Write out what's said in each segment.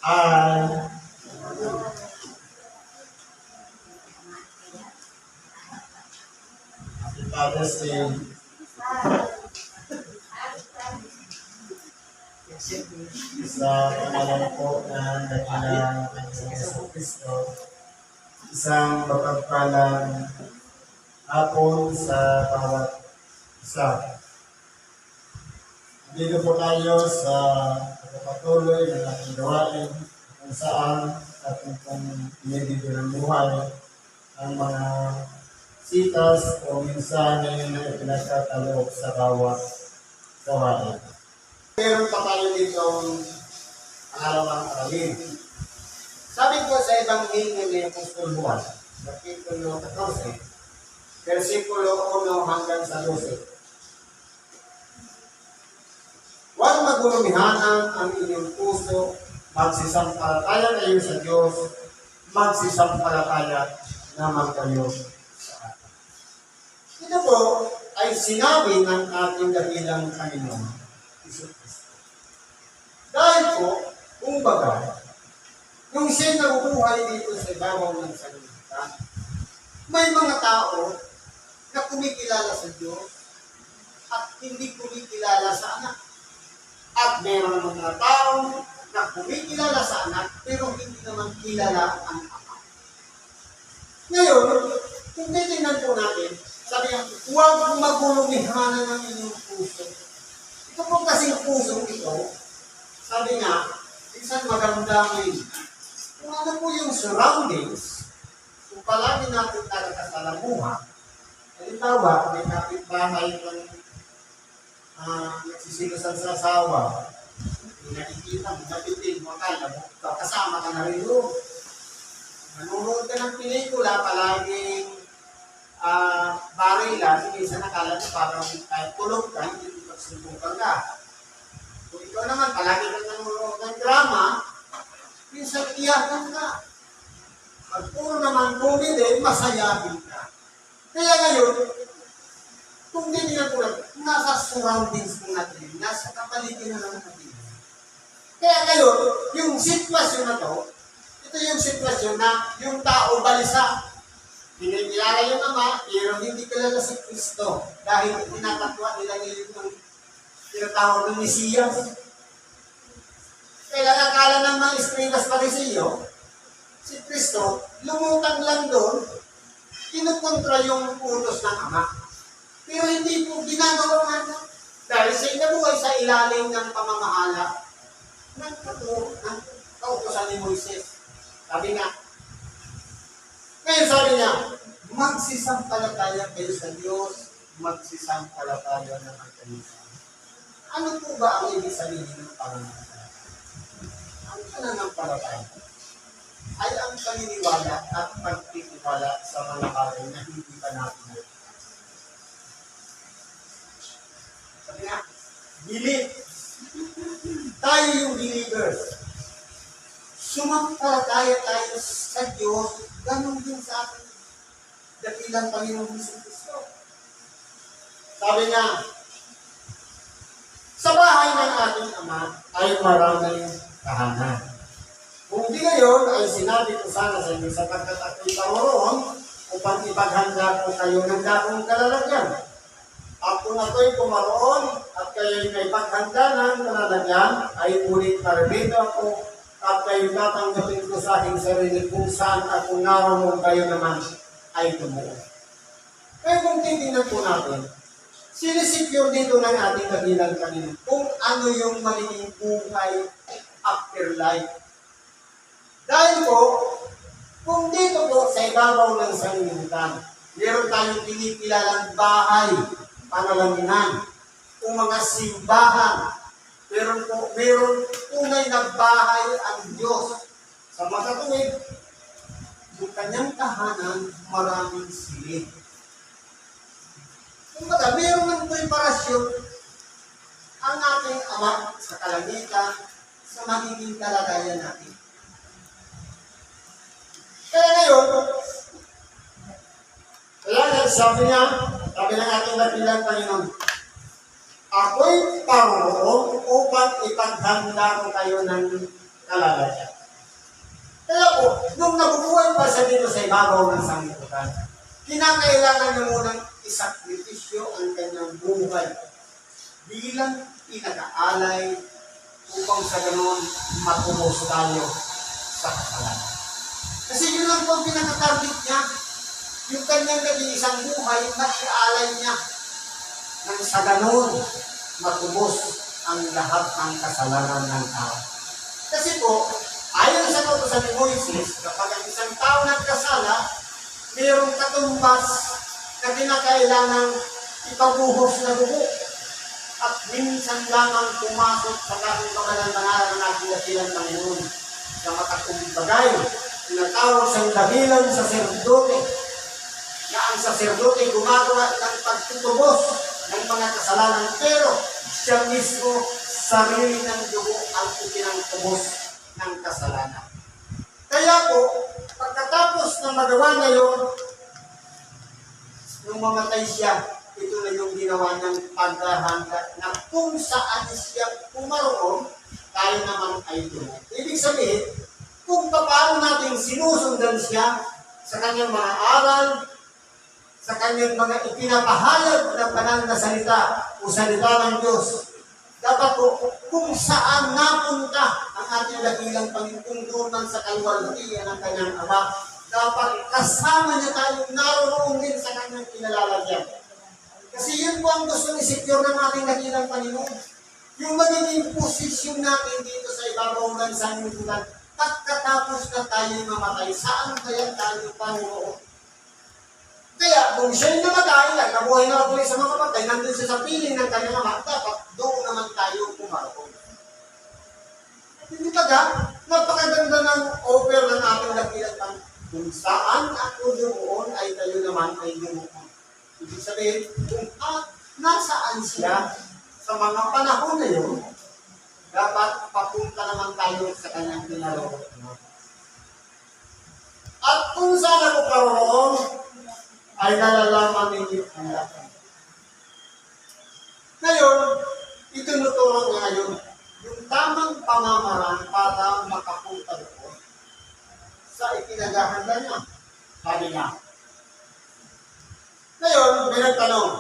I, the Father's name, sa pangalan po ng dakilang Panginoong Kristo, isang mapagpalang hapon sa bawat isa. Dito po tayo sa pagpapatuloy ng ating gawain kung saan ating pong pinibigyan ng buhay ang mga sitas o mensahe na ipinagkakaloob sa bawat gawain. Meron pa tayo dito pangalawang aralin. Sabi ko sa Ebanghelyo ni Apostol Juan, Kapitulo 14, versikulo 1 hanggang sa 12. Huwag magulumihanan ang inyong puso, magsisampalataya kayo sa Diyos, magsisampalataya naman kayo sa atin. Ito po ay sinabi ng ating dakilang Panginoon, Hesus Kristo. Dahil po, kumbaga, nung siya nabubuhay dito sa ibabaw ng sanlibutan, may mga tao na kumikilala sa Diyos at hindi kumikilala sa anak. At mayroon mga tao na kumikilala sa anak pero hindi naman kilala ang ama. Ngayon, kung titingnan po natin, sabi niya, huwag magulumihanan ng inyong puso. Ito po kasing puso ito, sabi niya, minsan magandangin. Kung ano po yung surroundings, kung palagi natin nakakasalamuha, halimbawa, may kapitbahay ng nagsisigasan sa asawa, nakikita mo, napitin mo, akala mo, kasama ka na rin doon. Nanonood ka ng pelikula, palaging barilan, minsan nakala mo parang kahit tulog ka, hindi pagsubukan ka. Kung ikaw naman, palagi kang nanonood ng drama, minsan iyakan ka. Pag puro naman comedy, masayahin ka. Kaya ngayon, kung hindi nila po nasa surroundings po natin, nasa kapaligiran ng natin. Kaya ngayon, yung sitwasyon na to, ito yung sitwasyon na yung tao balisa. Pinigilala yung ama, pero hindi kilala si Kristo dahil tinatatwa nila ngayon ng tinatawag ng Mesiyas. Kaya akala ng mga Escribas Pariseo, si Kristo, lumutang lang doon, kinukontra yung utos ng ama. Pero hindi po ginagawa natin. Dahil siya nabuhay sa ilalim ng pamamahala ng kautosan ni Moises. Sabi nga, ngayon sabi niya, magsisampalataya kayo sa Diyos, magsisampalataya naman kayo sa amin. Ano po ba ang ibig sabihin ng pananampalataya? Ang pananampalataya ay ang paniniwala at pagtitiwala sa mga bagay na hindi pa natin. Sabi nga, believe. Tayo yung believers. Sumampalataya tayo sa Diyos, ganun din sa ating dakilang Panginoong Hesus Kristo. Sabi nga, sa bahay ng ating Ama ay maraming tahanan. Kung di ngayon ay sinabi ko sana sa inyo sapagkat ako'y paroroon upang ipaghanda ko kayo ng dakong kalalagyan. At kung ako'y pumaroon at kayo'y may paghanda ng kalalagyan, ay ulit parabito ako at kayo tatanggapin ko sa aking sarili kung saan ako naroon kayo naman ay tumuon. Kaya kung titignan po natin, sinisecure dito ng ating dakilang kanina kung ano yung magiging buhay after life. Dahil po, kung dito po sa ibabaw ng sanlibutan, meron tayong kinikilalang bahay, panalangin, kung mga simbahan, meron tunay na bahay ang Diyos. Sa makatuwid, yung kanyang tahanan, maraming silid. Kung baga, meron ng preparasyon ang ating Ama sa kalangitan sa magiging kalagayan natin. Kaya ngayon, sabi ng ating dakilang Panginoon, ako'y paroroon upang ipaghanda ko kayo ng kalalagyan. Kaya po, nung nabubuhay pa siya dito sa ibabaw ng sanglibutan, kinakailangan niya munang isakripisyo ang kanyang buhay bilang pinag-aalay upang sa ganoon matubos tayo sa kasalanan. Kasi yun lang po ang pinaka-target niya, yung kanyang naging isang buhay na iaalay niya nang sa ganoon matubos ang lahat ng kasalanan ng tao. Kasi po, ayon sa kautusan ni Moises, kapag ang isang tao nagkasala, mayroong katumbas na kinakailangan ipabuhos na dugo. At minsan lamang pumasok sa kakumpagalan ng araw ng ating dakilang Panginoon na matakumbagay. Tinatawag siyang dahilan sa serdote, na ang saserdote gumagawa ng pagtutubos ng mga kasalanan, pero siya mismo sarili ng dugo ang ipinangtubos ng kasalanan. Kaya po, pagkatapos ng magawa niya yun, nung mamatay siya, ito na yung ginawa niyang paghahanda na kung saan siya pumaroon, tayo naman ay dumo. Ibig sabihin, kung paano natin sinusundan siya sa kanyang mga aral, sa kanyang mga ipinapahayag na banal na salita o salita ng Diyos, dapat po kung saan napunta ang ating dakilang Panginoon doon sa kalwalhatian ng kanyang Ama, dapat kasama niya tayong naroon din sa kanyang kinalalagyan. Kasi yun po ang gusto ni-secure ng ating dakilang Panginoon. Yung magiging posisyon natin dito sa ibabaw ng sanlibutan, pagkatapos na tayo mamatay, saan kaya tayo Panginoon? Kaya kung siya'y namatay, nabuhay na ulit sa mga patay, nandun siya sa piling ng kanyang Ama, dapat doon naman tayo pumaroon. Hindi ba napakaganda ng offer ng ating dakilang Panginoon. Kung saan ako doon ay tayo naman ay lumuhon. Ibig sabihin, kung nasaan siya sa mga panahon na yun, dapat papunta naman tayo sa kanyang pinaloob. At kung saan ako karoon, ay nalalaman ninyo ang lahat. Ngayon, itinuturo niya ngayon yung tamang pamamaraan para makapunta doon sa ipinaghahanda niya. Sabi niya. Ngayon, may nagtanong.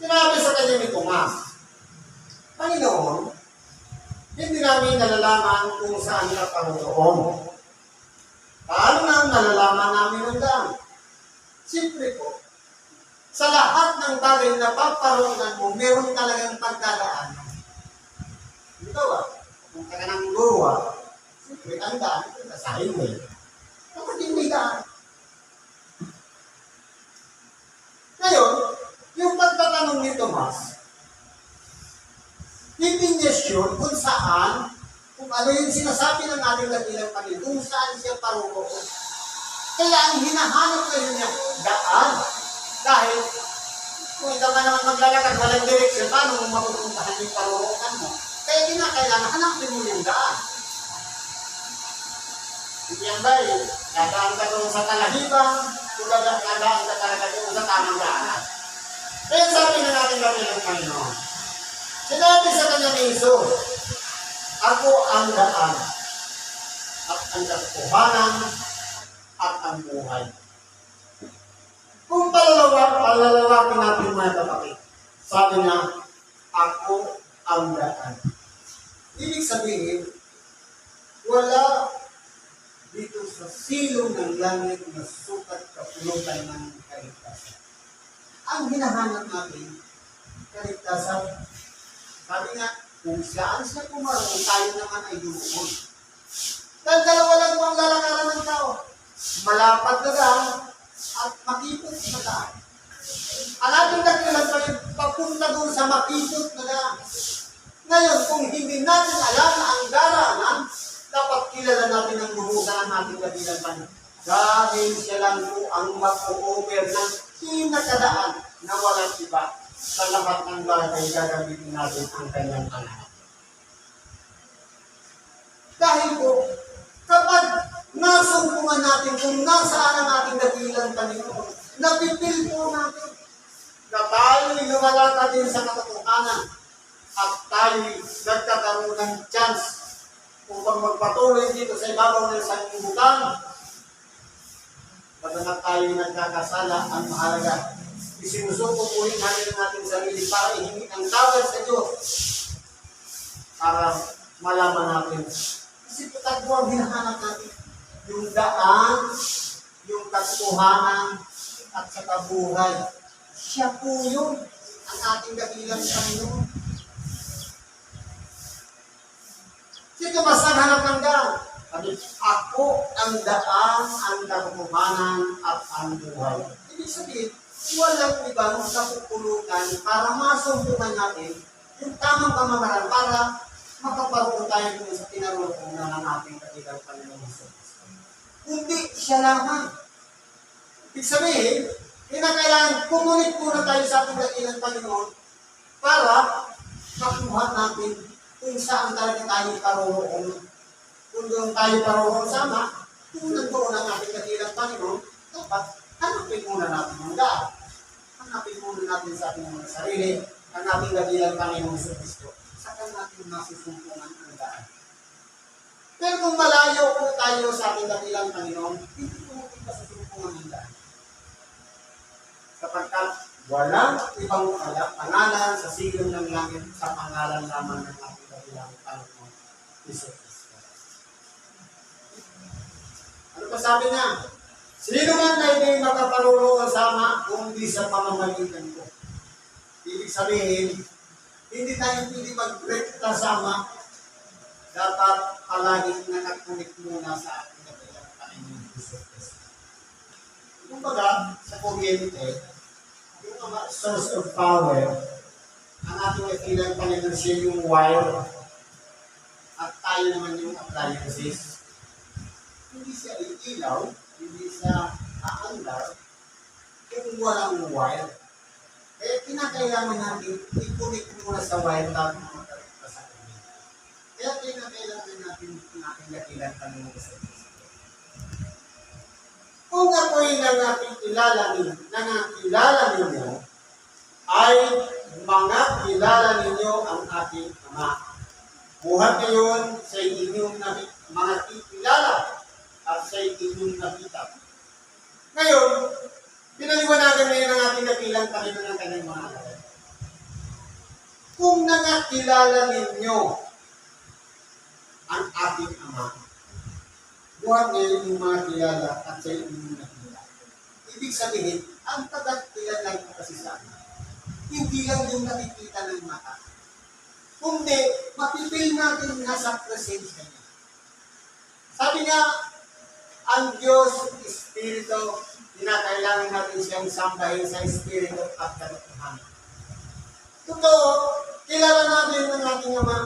Sinabi sa kanya ni Tomas, Panginoon, hindi namin nalalaman kung saan ka paroon. Paano nang nalalaman namin ang daan? Siyempre po, sa lahat ng bagay na paparoonan mo, meron talagang pagdadaanan. Ito kung ka ng luwa, siyempre ang daan, sa highway. Kapag hindi daan. Ngayon, yung pagtatanong ni Tomas, hindi niya sure kung saan, kung ano yung sinasabi ng ating dakilang Panginoon, kung saan siya paroon. Kaya ang hinahanap ngayon niya, daan. Dahil, kung ikaw nga naman maglalakad, walang direksyon, paano mo mapupuntahan yung paroonan mo? Kaya kinakailangan, hanapin mo yung daan. Hindi yan ba eh, dadaan ka doon sa talahibang, kung dadaan ka talaga doon sa tamang daan. Kaya sabi na natin natin ng Panginoon, sinabi sa kanya ni Jesus, ako ang daan, at ang katotohanan, at ang buhay. Kung palalawapin natin mga kapatid, sabi niya, ako ang daan. Ibig sabihin, wala dito sa silong ng langit na sukat kapulutan ng kaligtasan. Ang hinahanap natin, kaligtasan, sabi nga, kung saan siya pumaroon, tayo naman ay lumuhon. Dahil dalawa lang po ang lalakaran ng tao. Malapad na daan at makipot na daan. Ang ating dakilang papunta doon sa makipot na daan. Ngayon, kung hindi natin alam na ang daranan, dapat kilala natin ang luhugan ng ating dakilang Panginoon. Dahil siya lang po ang mag-o-over ng pinakadaan na walang iba sa lahat ng bagay gagamitin natin ang kanyang anak. Dahil po, kapag nasumpungan natin kung nasaan ang ating dakilang Panginoon, napipil po natin na tayo'y lumalakad din sa katotohanan at tayo'y nagkakaroon ng chance o upang magpatuloy dito sa ibabaw ng sanlibutan. Pagkat tayo nagkakasala, ang mahalaga, isinusuko po rin natin ang ating sarili para ihingi ang tawad sa Diyos para malaman natin. Kasi po ang hinahanap natin, yung daan, yung katotohanan, at sa kabuhay. Siya po yun, ang ating dakilang Panginoon. Sino mas naghanap ng daan? Ako ang daan, ang katotohanan, at ang buhay. Ibig sabihin, walang ibang kapupulutan para masumpungan natin yung tamang pamamaraan para makaparoon tayo kung sa tinarunong na ng ating dakilang Panginoon. Kundi siya lamang. Ibig sabihin, kailangan kumunit muna tayo sa ating dakilang Panginoon para makuha natin kung saan talaga tayo paroroon. Kung doon tayo paroroon sama, kung nandoon ang ating dakilang Panginoon, dapat hanapin muna natin ang daan. Hanapin muna natin sa ating mga sarili, ang ating dakilang Panginoon sa Kristo. Saka natin masusumpungan ang daan. Pero kung malayo po tayo sa ating dakilang Panginoon, hindi po natin masusumpungan ang daan. Sapagkat walang ibang pangalan sa silong ng langit sa pangalan lamang ng ating dakilang Panginoon, Isus Kristo. Ano pa sabi niya? Sino man na hindi makaparoroon sama kung di sa pamamagitan ko. Ibig sabihin, hindi tayo pwede mag-break kasama. Dapat palaging nakakunik muna sa ating dakilang Panginoon Isus Kristo. Kumbaga, sa kuryente, yung source of power, ang ating dakilang Panginoon siya yung wire, at tayo naman yung appliances. Hindi siya ilaw, hindi siya aandar, kung walang wire. Kaya kinakailangan natin i-connect muna sa wire bago magkaroon sa kanya. Kaya kinakailangan natin ang ating dakilang Panginoon sa Kristo. Kung ako'y nangakilala ninyo, ay mga kilala ninyo ang aking Ama. Buhat ngayon sa inyong mga kilala at sa inyong nakita. Ngayon, pinaliwanagan ngayon ang ating dakilang Panginoon ng kanyang mga alay. Kung nangakilala ninyo ang ating Ama, buhat ngayon yung mga kilala at sa inyong nakita. Ibig sabihin, ang pagkakilala ko kasi sa akin, hindi lang yung nakikita ng mata. Kundi, mapipil natin nasa presensya niya. Sabi nga, ang Diyos, Espiritu, kinakailangan natin siyang sambahin sa Espiritu at katotohanan. Totoo, kilala natin ang ating Ama.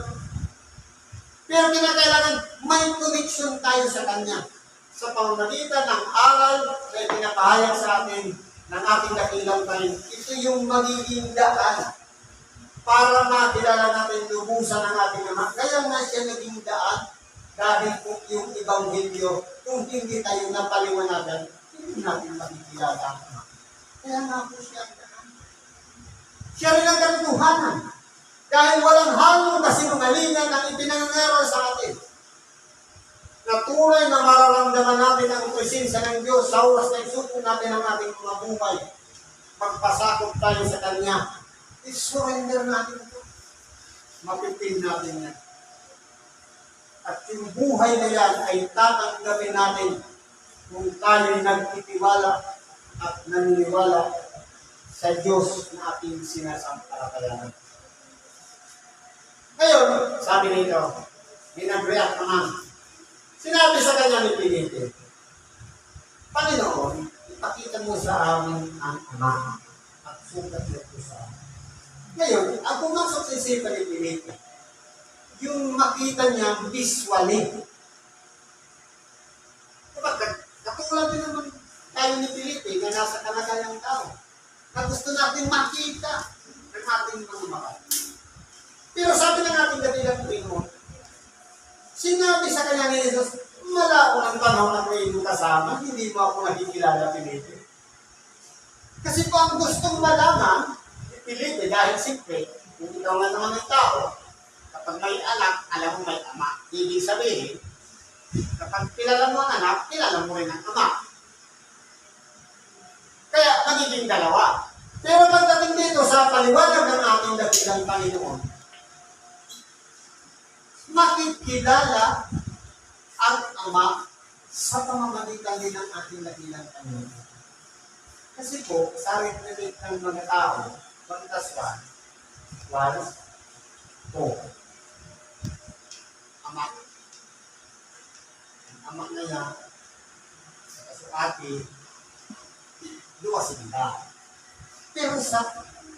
Pero kinakailangan may connection tayo sa Kanya. Sa pamamagitan ng aral na pinapahayag sa atin ng ating dakilang Panginoon. Ito yung magiging daan para makilala natin lubusan ng ating Ama. Kaya nga siya naging daan dahil kung yung Ebanghelyo, kung hindi tayo napaliwanagan, hindi natin makikilala ang Ama. Kaya nga po siya ang daan. Siya rin ang katotohanan. Dahil walang halong kasinungalingan ang ipinangangaral sa atin. Na tunay na mararamdaman natin ang presensya ng Diyos sa oras na isuko natin ang ating mga buhay. Magpasakop tayo sa Kanya. I-surrender natin ito. Mapipin natin yan. At yung buhay na yan ay tatanggapin natin kung tayo'y nagtitiwala at naniniwala sa Diyos na ating sinasampalatayanan. Ngayon, sabi nito, nag-react naman. Sinabi sa kanya ni Felipe, Panginoon, ipakita mo sa amin ang Ama at sugat mo po sa amin. Ngayon, ang pumasok sa isipan ni Felipe, yung makita niya visually. Katulad din naman tayo ni Felipe na nasa kalagayang tao na gusto natin makita ng ating mga mata. Pero sabi ng ating dakilang Panginoon, sinabi sa kanya ni Jesus, wala ko ng panahon na kayo kasama, hindi mo ako nakikilala, Felipe. Kasi po ang gustong malaman ni Felipe, dahil simple, kung ikaw nga naman ng tao, Kapag may anak, alam mo may ama. Ibig sabihin, kapag kilala mo ang anak, kilala mo rin ang ama. Kaya magiging dalawa. Pero pagdating dito sa paliwanag ng ating dakilang Panginoon, makikilala ang ama sa pamamagitan din ng ating dakilang Panginoon. Kasi po, sa reprelate ng mga tao, 1+1 was 4. Ama. Ang ama na yan, sa ate, dua sila. Pero sa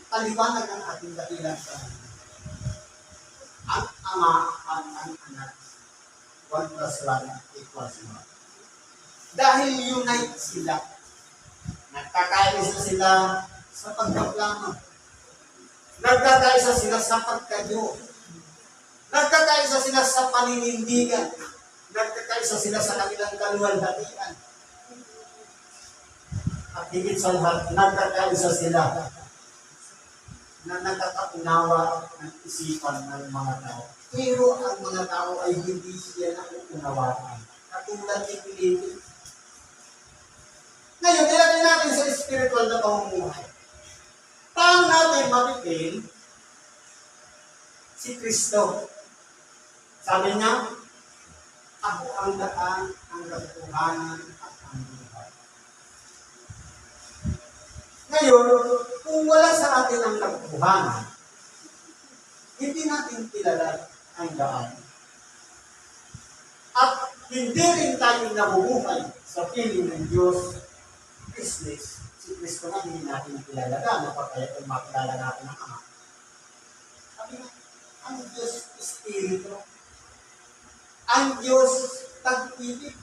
paliwanag ng ating dakilang Panginoon, ang ama at ang anak, 1+1 equals 1. Dahil unite sila, nagkakaisa sila sa pagkaplano, nagkakaisa sila sa pagkadyo, nagkakaisa sila sa paninindigan, nagkakaisa sila sa kanilang kaluwalhatian. At higit sa lahat, nagkakaisa sila na nakakaunawa ng isipan ng mga tao. Pero ang mga tao ay hindi siya nauunawaan. Katulad ni Filipe. Ngayon, nilagay natin sa spiritual na pamumuhay. Paano natin mapipil si Kristo? Sabi niya, ako ang daan, ang katotohanan, at ang buhay. Ngayon, kung wala sa atin ang katotohanan, hindi natin kilala ang daan. At hindi rin tayo nabubuhay sa piling ng Diyos, business. Si Kristo na hindi natin kilala na pagkaya kung makilala natin ang Ama. Sabi na, ang Diyos Espiritu. Ang Diyos tag-ibig.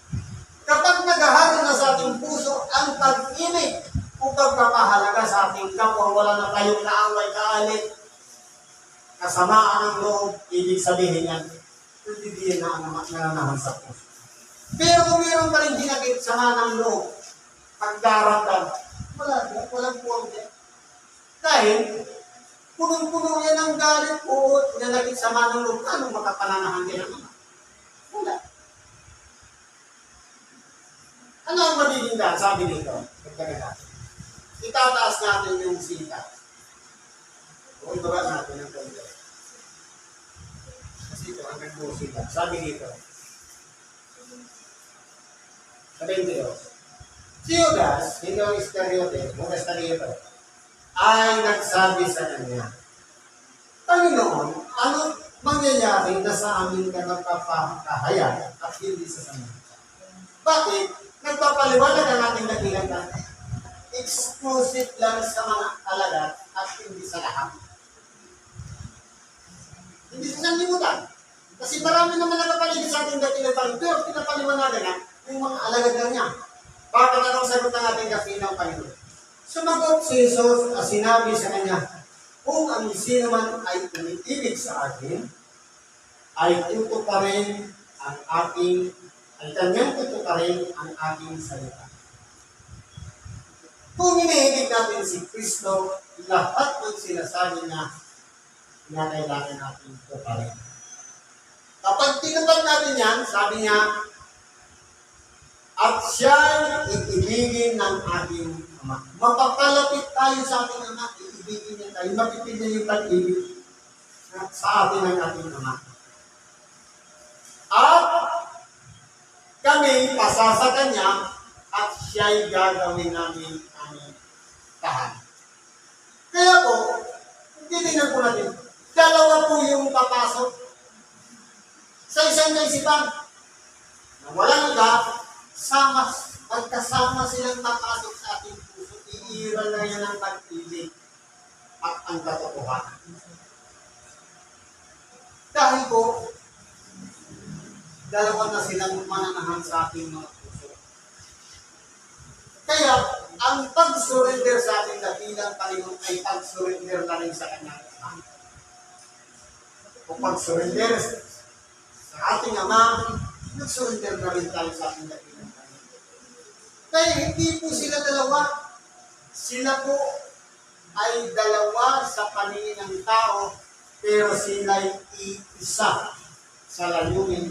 Kapag naghahalo na sa ating puso ang pag-ibig o pagpapahalaga sa ating kapwa, wala na tayong kaaway, kaalit, kasamaan ng loob, ibig sabihin yan, hindi na nananahan sa puso. Pero kung mayroon pa rin dinakit sama ng loob, pagdaramdam, walang puwang din. Dahil, punong-puno yan ang galit o dinakit sama ng loob, anong makapananahan din ang mga? Wala. Ano ang magiging dahil? Sabi dito, itataas natin yung sita. O ibaba natin ang konti. Kasi ito, ang nagbuo sila. Sabi dito, sabihin dito, si Judas, hindi ang Iscariote, ay nagsabi sa kanya, Panginoon, ano mangyayari na sa amin ka nagpapakahayag at hindi sa Samaritan? Bakit? Nagpapaliwanag ang ating dakilang kanya. Exclusive lang sa mga alagat at hindi sa lahat. Hindi sa sanlibutan. Kasi marami naman nakapaligid sa ating dakilang kanya, pero pinapaliwanagan na yung mga alagad lang niya. Bakit anong sagot ng ating dakilang Panginoon? Sumagot si Jesus at sinabi sa kanya, kung ang sino man ay umiibig sa akin, ay tutuparin ang aking, ay kanyang tutuparin ang aking salita. Kung iniibig natin si Kristo, lahat ng sinasabi niya, kinakailangan natin tuparin. Kapag tinupad natin yan, sabi niya, at siya'y iibigin ng ating Ama. Mapapalapit tayo sa ating Ama, iibigin niya tayo, mapipil niya yung pag-ibig sa atin ng ating Ama. At kami pasasa Kanya at siya'y gagawin namin aming tahanan. Kaya po, titignan po natin, dalawa po yung papasok sa isang kaisipan na walang magkasama silang papasok sa ating puso, iiral na yan ang pag-ibig at ang katotohanan. Dahil po, dalawa na silang mananahan sa ating mga puso. Kaya, ang pag-surrender sa ating dakilang Panginoon ay pag-surrender na rin sa Kanyang Ama. Kung pag-surrender sa ating Ama, nag-surrender na rin tayo sa ating dakilang Panginoon. Kaya hindi po sila dalawa. Sila po ay dalawa sa paningin ng tao, pero sila'y iisa sa layunin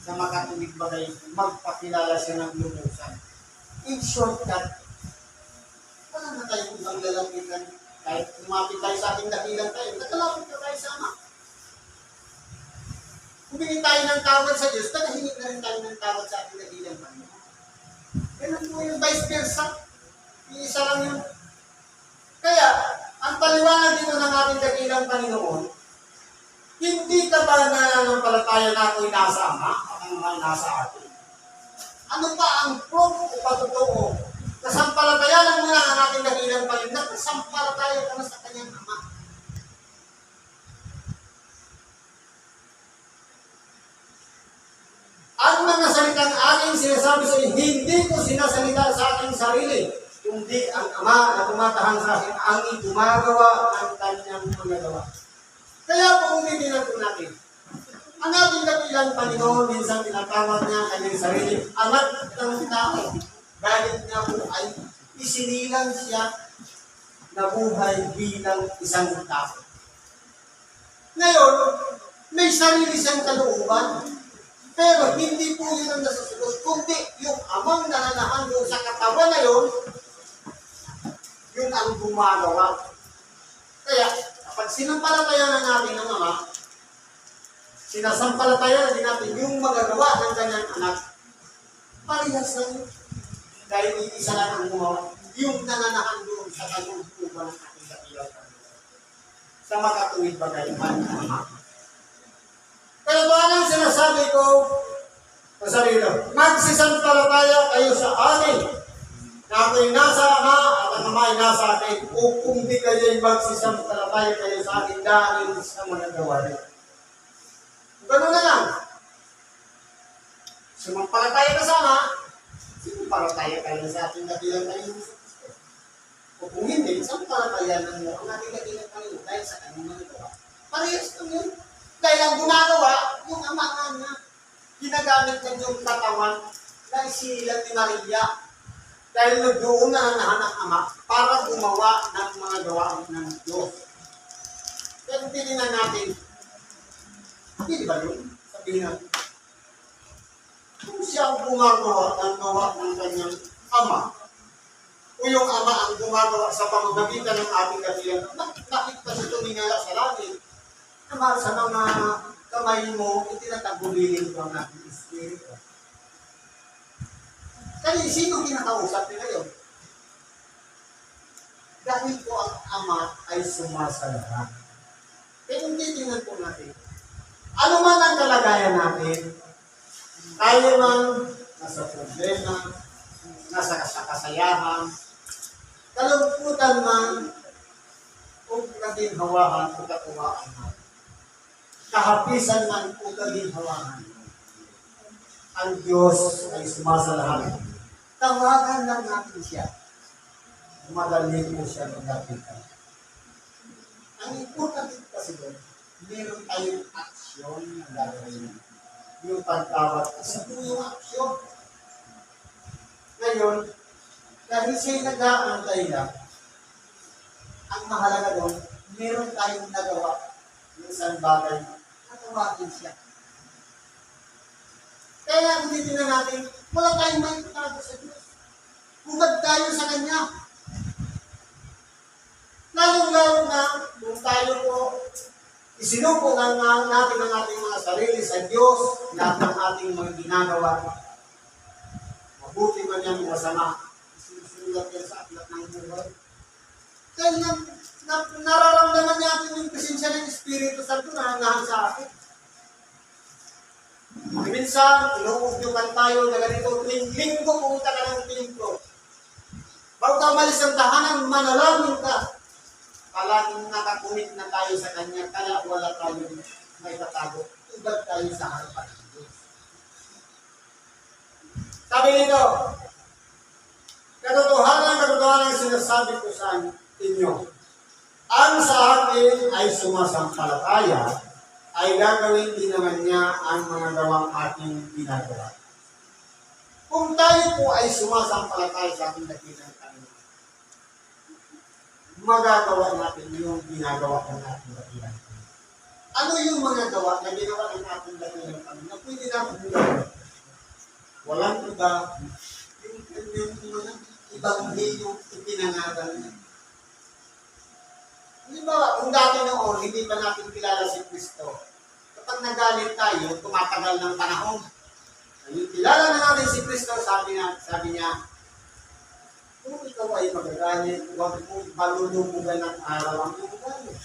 sa makatuwid bagay, magpakilala siya ng lumusan. In shortcut, wala na tayong ibang lalapitan. Kahit lumapit tayo sa ating dakilan tayo, nakalapit na tayo sa Ama. Humingi tayo ng tawad sa Diyos, nakahingi na rin tayo ng tawad sa ating dakilan tayo. Ganun po yung vice versa. Iisa lang yun. Kaya, ang paliwanag dito ng ating dakilang Panginoon, hindi ka ba nananampalataya na ako'y nasa Ama at ang Ama ay nasa atin? Ano pa ang proof o patotoo? Kasampalatayanan mo na ang ating dakilang Panginoon na kasampalataya ka na sa kanyang Ama. Ang mga salitang aking sinasabi sa iyo, hindi ko sinasalita sa aking sarili, kundi ang Ama na tumatahan sa akin ang gumagawa ng kanyang magagawa. Kaya kung umigilan po natin, ang ating dakilang Panginoon, minsan tinatawag niya kanyang sarili, anak ng tao. Dahil niya po ay isinilang siya na buhay bilang isang tao. Ngayon, may sarili siyang kalooban, pero hindi po yun ang nasusunod, kundi yung amang nananahan doon sa katawan na yun, yun ang gumagawa. Kaya, kapag sinampalatayanan natin ng Ama, sinasampalatayanan din natin yung magagawa ng kanyang anak, parehas lang yun. Dahil isa lang ang gumawa, yung nananahan doon sa kalooban ng ating dakilang sa makatuwid bagay man ng Ama. Kaya ba nang sinasabi ko sa sarili, magsisampalataya kayo sa akin, na ako'y nasa Ama at ang Ama ay nasa akin, o kung di kayo'y magsisampalataya kayo sa akin dahil sa mga gawain. Ganun na lang. Sumampalataya ka sa Ama, sumampalataya kayo sa ating dakilang Panginoon. O kung hindi, sampalatayanan mo ang ating dakilang Panginoon dahil sa kanyang mga gawa. Parehas lang yun. Dahil ang gunagawa, yung Ama nga, ginagamit ng yung katawan na isinilang ni Maria. Dahil nagdoon na nanahan ang Ama para gumawa ng mga gawain ng Diyos. Kaya kung tinignan natin, hindi ba yun? Sabihin natin, kung siya ang gumagawa ng kanyang Ama, o yung Ama ang gumagawa sa pamamagitan ng ating dakilang, bakit pa siya tumingala sa langit? Naman sa mga kamay mo, itinatagubilin ko ang ating espiritu. Kaya sino kinakausap niya ngayon? Dahil po ang Ama ay sumasalahan. Kaya hindi tingnan po natin. Ano man ang kalagayan natin, tayo man nasa problema, nasa kasayahan, kalungkutan man, o kaginhawahan o katuwaan man, kahapisan man o kaginhawahan, ang Diyos ay sumasalahan. Tawagan lang natin siya. Madali po siya magkapitan. Ang important kasi doon, meron tayong aksyon na gagawin. Yung pagtawad, isa po yung aksyon. Ngayon, dahil siya'y nag-aantay lang, ang mahalaga doon, meron tayong nagawa ng isang bagay na tawagin siya. Kaya kung titignan natin, wala tayong may itago sa Diyos. Hugad tayo sa Kanya. Lalong-lalo na kung tayo po isinuko natin ang ating mga sarili sa Diyos, lahat ng ating mga ginagawa. Mabuti man yan masama. Sinusulat yan sa aklat ng buhay. Kaya nararamdaman natin yung presensya ng Espiritu Santo na hangahan sa atin. Minsan, inuudyukan tayo na ganito, linggo pumunta ka ng templo. Bago ka umalis ng tahanan, manalangin ka. Palaging nakakumit na tayo sa Kanya, kaya wala tayong may tatago. Ubad tayo sa harapan ng Diyos. Sabi nito, katotohanan sinasabi ko sa inyo, ang sa akin ay sumasampalataya, ay gagawin din naman niya ang mga gawang ating ginagawa. Kung tayo po ay sumasampalataya sa ating dakilang Panginoon, magagawa natin yung ginagawa ng ating dakilang Panginoon. Ano yung mga gawa na ginawa ng ating dakilang kami na pwede natin gawin? Walang iba, yung mga ibanghelyong ipinangaral niya. Halimbawa, kung dati noon, hindi pa natin kilala si Kristo, kapag nagalit tayo, tumatagal ng panahon. Yung kilala na natin si Kristo, sabi niya, kung ikaw ay magagalit, huwag mo malulumugan ng araw ang iyong galit.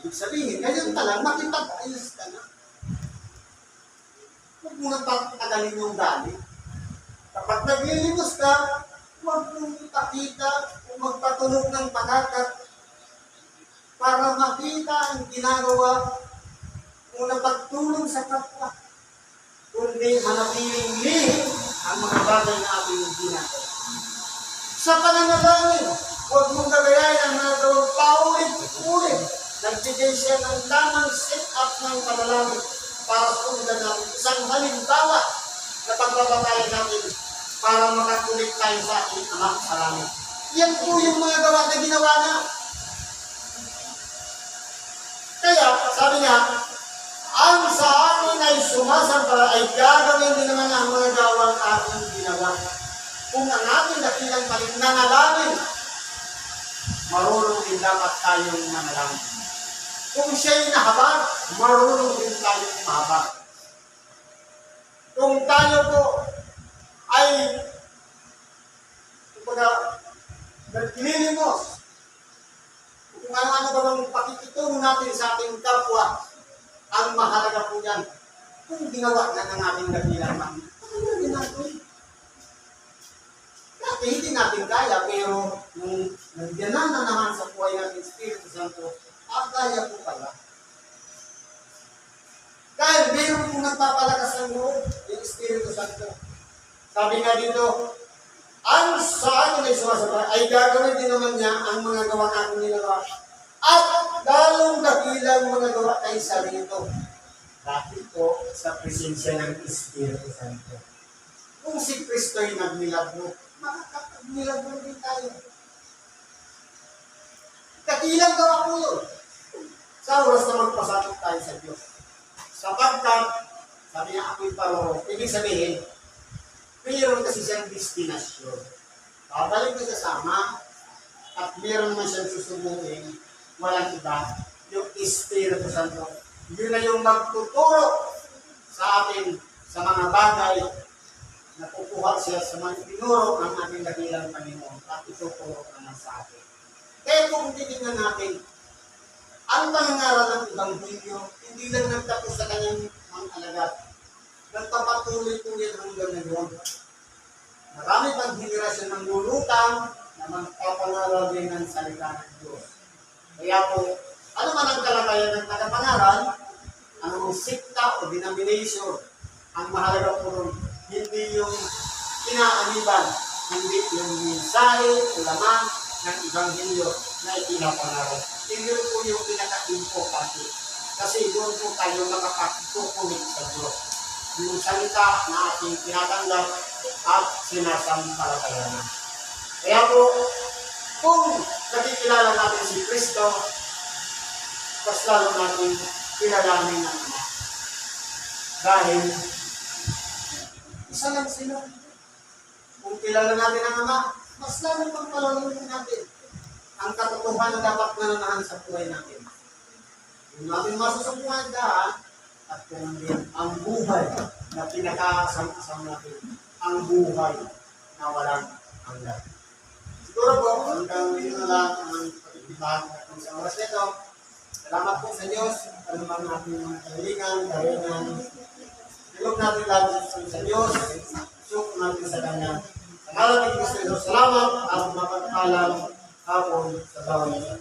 Ibig sabihin, ngayon ka lang, makipag-ayos ka na. Huwag mo nang patagalin yung galit. Kapag naglilimos ka, huwag mong ipakita o magpatulog ng pagkakat para makita ang ginagawa o na pagtulong sa kapwa, kundi manatiling lihim ang mga bagay na ating ginagawa. Sa pananalangin, huwag mong gagayain ang nagawang paulit-ulit. Nagbigay siya ng tamang set-up ng panalangin para sundan natin isang halimbawa na pagbabatayan natin para makakulit tayo sa ating Ama sa langit. Yan po yung mga gawa na ginawa na. Kaya, sabi niya, ang sa akin ay sumasamba ay gagawin din naman ang mga gawang aking ginawa. Kung ang ating dakilang paling nanalangin, marunong din dapat tayong manalangin. Kung siya'y nahabag, marunong din tayong mahabag. Kung tayo po ay naglilimos, kung ano-ano ba bang pakikitungo natin sa ating kapwa, ang mahalaga po yan. Kung ginawa na ng ating dakilang paling, ano din natin? Dati hindi natin kaya, pero nung nandiyan na naman sa buhay natin Espiritu Santo, kaya po pala. Dahil meron po nagpapalakas ng loob, yung Espiritu Santo. Sabi nga dito, ang sa akin ay sumasabay, ay gagawin din naman niya ang mga gawa natin nilagawa. At lalong dakilang mga gawa kaysa rito. Dahil po sa presensya ng Espiritu Santo. Kung si Kristo'y nagmilagro, makakapagmilagro din tayo. Dakilang gawa po yun. Sa oras na magpasakit tayo sa Diyos. Sapagkat, sabi niya, ako'y paroro. Ibig sabihin, mayroon kasi siyang destinasyon. Babalik na sa sama, at mayroon naman siyang susubuhin, walang iba, yung Espiritu Santo. Yun na yung magtuturo sa atin sa mga bagay na kukuha siya sa mga tinuro ng ating dakilang Panginoon at ituturo naman sa atin. Kaya kung titignan natin, ang pangangaral ng Ebanghelyo, hindi lang nagtapos sa kanyang mga alagad. Nagpapatuloy-tuloy hanggang ngayon. Marami pang henerasyon ng lulutang na magpapangaral din ng salita ng Diyos. Kaya po, ano man ang kalagayan ng tagapangaral, anong sikta o denomination, ang mahalaga po ron, hindi yung inaaniban, hindi yung mensahe o laman ng Ebanghelyo na ipinapangaral. Hindi po yung pinaka-importante. Kasi doon po tayo makapagtukulit sa Diyos. Yung salita na ating tinatanggap at sinasampalatayanan. Kaya po, kung nakikilala natin si Kristo, mas lalo natin kilalanin ang Ama. Dahil, isa lang sila. Kung kilala natin ang Ama, mas lalo pang palalamin natin ang katotohanan na dapat nananahan sa buhay natin. Yung natin masusubuhan daan, at kung din ang buhay na pinakasam-asam natin, ang buhay na walang hanggan. Siguro po, hanggang dito na lang ang pag-ibigay natin sa oras nito. Salamat po sa Diyos, kalumang natin mga kahilingan, kahilingan. Tulog natin lagi sa Diyos, suk natin sa Kanya. Sa ngalan ni Kristo, salamat at mapagpalang hapon sa bawat isa.